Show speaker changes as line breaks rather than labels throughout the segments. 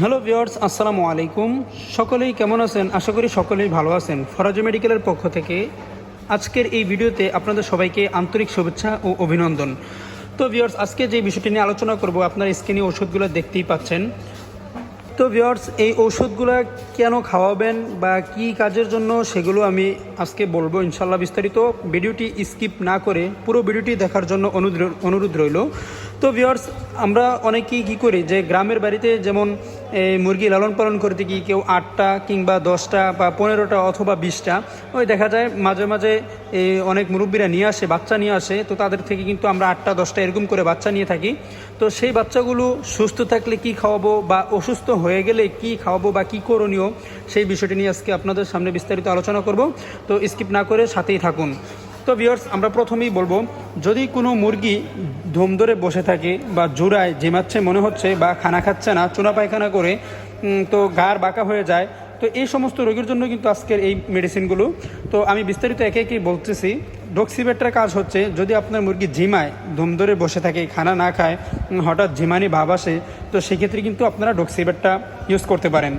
Hello viewers, আসসালামু আলাইকুম। সকলেই কেমন আছেন? আশা করি সকলেই ভালো আছেন। ফরাজি মেডিকেলের পক্ষ থেকে আজকের এই ভিডিওতে আপনাদের সবাইকে আন্তরিক শুভেচ্ছা ও অভিনন্দন। তো ভিউয়ার্স, আজকে যে বিষয়টি নিয়ে আলোচনা করব, আপনার স্ক্রিনে ওষুধগুলো দেখতেই পাচ্ছেন। তো ভিউয়ার্স, এই ঔষধগুলো কেন খাওয়াবেন বা কি কাজের জন্য, সেগুলো আমি আজকে বলবো ইনশাল্লাহ বিস্তারিত। ভিডিওটি স্কিপ না করে পুরো ভিডিওটি দেখার জন্য অনুরোধ রইল। তো ভিউয়ার্স, আমরা অনেকেই কী করি যে গ্রামের বাড়িতে যেমন মুরগি লালন পালন করতে গিয়ে কেউ 8টা কিংবা 10টা বা 15টা অথবা 20টা, ওই দেখা যায় মাঝে মাঝে অনেক মুরব্বীরা নিয়ে আসে, বাচ্চা নিয়ে আসে। তো তাদের থেকে কিন্তু আমরা 8টা 10টা এরকম করে বাচ্চা নিয়ে থাকি। তো সেই বাচ্চাগুলো সুস্থ থাকলে কি খাওয়াবো বা অসুস্থ হয়ে গেলে কি খাওয়াবো বা কি করণীয়, সেই বিষয়টি নিয়ে আজকে আপনাদের সামনে বিস্তারিত আলোচনা করব। তো স্কিপ না করে সাথেই থাকুন। তো ভিউয়ার্স, আমরা প্রথমেই বলবো, যদি কোনো মুরগি ধুম ধরে বসে থাকে বা জোড়ায় ঝিমাচ্ছে মনে হচ্ছে বা খানা খাচ্ছে না, চুনা পায়খানা করে তো গার বাঁকা হয়ে যায়, তো এই সমস্ত রোগের জন্য কিন্তু আজকের এই মেডিসিনগুলো। তো আমি বিস্তারিত একে একে বলতেছি। ডক্সিবেটটার কাজ হচ্ছে, যদি আপনার মুরগি ঝিমায়, ধুম ধরে বসে থাকে, খানা না খায়, হঠাৎ ঝিমানি ভাব আসে, তো সেক্ষেত্রে কিন্তু আপনারা ডক্সিবেটটা ইউজ করতে পারেন।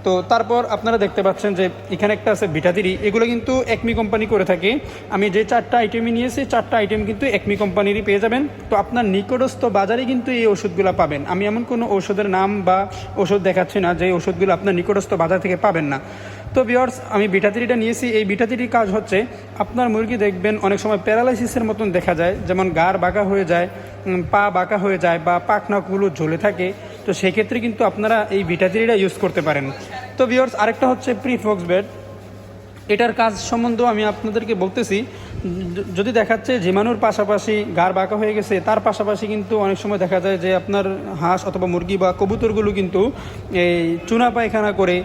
তো তারপর আপনারা দেখতে পাচ্ছেন যে এখানে একটা আছে ভিটাদিরি। এগুলো কিন্তু একমি কোম্পানি করে থাকে। আমি যে 4টা আইটেমই নিয়েছি, 4টা আইটেম কিন্তু একমি কোম্পানিরই পেয়ে যাবেন। তো আপনার নিকটস্থ বাজারে কিন্তু এই ওষুধগুলো পাবেন। আমি এমন কোনো ওষুধের নাম বা ওষুধ দেখাচ্ছি না যে ওষুধগুলো আপনার নিকটস্থ বাজার থেকে পাবেন না। তো ভিউয়ার্স, আমি বিটাতিরিটা নিয়েছি। এই বিটাতিরির কাজ হচ্ছে, আপনার মুরগি দেখবেন অনেক সময় প্যারালাইসিসের মতন দেখা যায়, যেমন গার বাঁকা হয়ে যায়, পা বাঁকা হয়ে যায় বা পাখনাগুলো ঝুলে থাকে। তো সেক্ষেত্রে কিন্তু আপনারা এই বিটাতিরিটা ইউজ করতে পারেন। তো ভিউয়ার্স, আরেকটা হচ্ছে প্রিফক্সবেট। এটার কাজ সম্বন্ধেও আমি আপনাদেরকে বলতেছি। যদি দেখাচ্ছে ঝিমানোর পাশাপাশি গার বাঁকা হয়ে গেছে, তার পাশাপাশি কিন্তু অনেক সময় দেখা যায় যে আপনার হাঁস অথবা মুরগি বা কবুতরগুলো কিন্তু এই চুনা পায়খানা করে,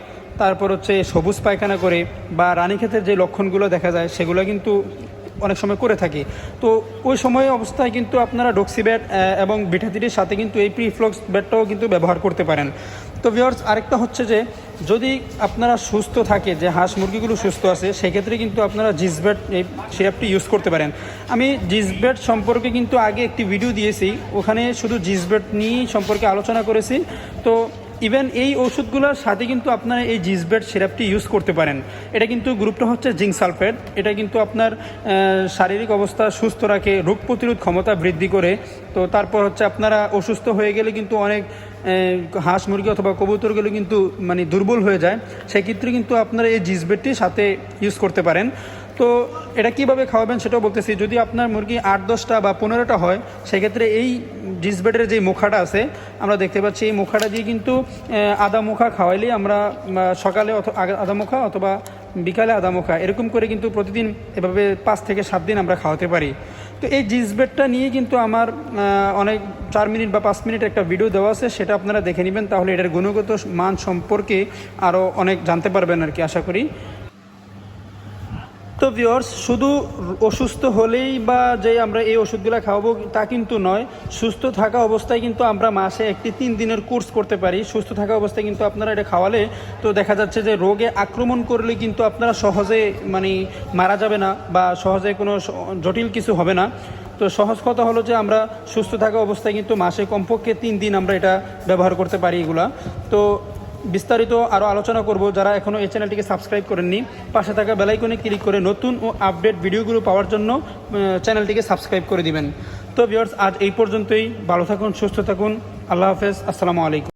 তারপর হচ্ছে সবুজ পায়খানা করে, বা রানীক্ষেতের যে লক্ষণগুলো দেখা যায় সেগুলো কিন্তু অনেক সময় করে থাকি। তো ওই সময় অবস্থায় কিন্তু আপনারা ডক্সিব্যাট এবং বিটাতিরির সাথে কিন্তু এই প্রিফ্লক্স ব্যাটটাও কিন্তু ব্যবহার করতে পারেন। তো ভিউয়ার্স, আরেকটা হচ্ছে যে যদি আপনারা সুস্থ থাকে, যে হাঁস মুরগিগুলো সুস্থ আছে, সেক্ষেত্রে কিন্তু আপনারা জিসব্যাট এই সিরাপটি ইউজ করতে পারেন। আমি জিসব্যাট সম্পর্কে কিন্তু আগে একটি ভিডিও দিয়েছি, ওখানে শুধু জিসব্যাট নিয়েই সম্পর্কে আলোচনা করেছি। তো ইভেন এই ওষুধগুলোর সাথে কিন্তু আপনারা এই জিসব্যাট সিরাপটি ইউজ করতে পারেন। এটা কিন্তু গ্রুপটা হচ্ছে জিঙ্ক সালফেট। এটা কিন্তু আপনার শারীরিক অবস্থা সুস্থ রাখে, রোগ প্রতিরোধ ক্ষমতা বৃদ্ধি করে। তো তারপর হচ্ছে আপনারা অসুস্থ হয়ে গেলে কিন্তু অনেক হাঁস মুরগি অথবা কবুতরগুলো কিন্তু মানে দুর্বল হয়ে যায়, সেক্ষেত্রে কিন্তু আপনারা এই জিসব্যাটটি সাথে ইউজ করতে পারেন। তো এটা কিভাবে খাওয়াবেন সেটাও বলতেছি। যদি আপনার মুরগি 8-10টা বা 15টা হয়, সেক্ষেত্রে এই জিসব্যাটের যে মুখাটা আছে, আমরা দেখতে পাচ্ছি এই মুখাটা দিয়ে কিন্তু আদা মুখা খাওয়াইলেই আমরা সকালে আদা মুখা অথবা বিকালে আদা মুখা এরকম করে কিন্তু প্রতিদিন এভাবে 5 থেকে 7 দিন আমরা খাওয়াতে পারি। তো এই জিসব্যাটটা নিয়ে কিন্তু আমার অনেক 4 মিনিট বা 5 মিনিট একটা ভিডিও দেওয়া আছে, সেটা আপনারা দেখে নেবেন। তাহলে এটার গুণগত মান সম্পর্কে আরও অনেক জানতে পারবেন আর কি, আশা করি। তো ভিউয়ার্স, শুধু অসুস্থ হলেই বা যে আমরা এই ওষুধগুলো খাওয়াবো তা কিন্তু নয়। সুস্থ থাকা অবস্থায় কিন্তু আমরা মাসে একটি 3 দিনের কোর্স করতে পারি। সুস্থ থাকা অবস্থায় কিন্তু আপনারা এটা খাওয়ালে তো দেখা যাচ্ছে যে রোগে আক্রমণ করলে কিন্তু আপনারা সহজে মানে মারা যাবে না বা সহজে কোনো জটিল কিছু হবে না। তো সহজ কথা হলো যে আমরা সুস্থ থাকা অবস্থায় কিন্তু মাসে কমপক্ষে 3 দিন আমরা এটা ব্যবহার করতে পারি এগুলা। তো বিস্তারিত আরও আলোচনা করব। যারা এখনও এই চ্যানেলটিকে সাবস্ক্রাইব করেননি, পাশে থাকা বেল আইকনে ক্লিক করে নতুন ও আপডেট ভিডিওগুলো পাওয়ার জন্য চ্যানেলটিকে সাবস্ক্রাইব করে দিবেন। তো ভিউয়ার্স, আজ এই পর্যন্তই। ভালো থাকুন, সুস্থ থাকুন। আল্লাহ হাফেজ, আসসালামু আলাইকুম।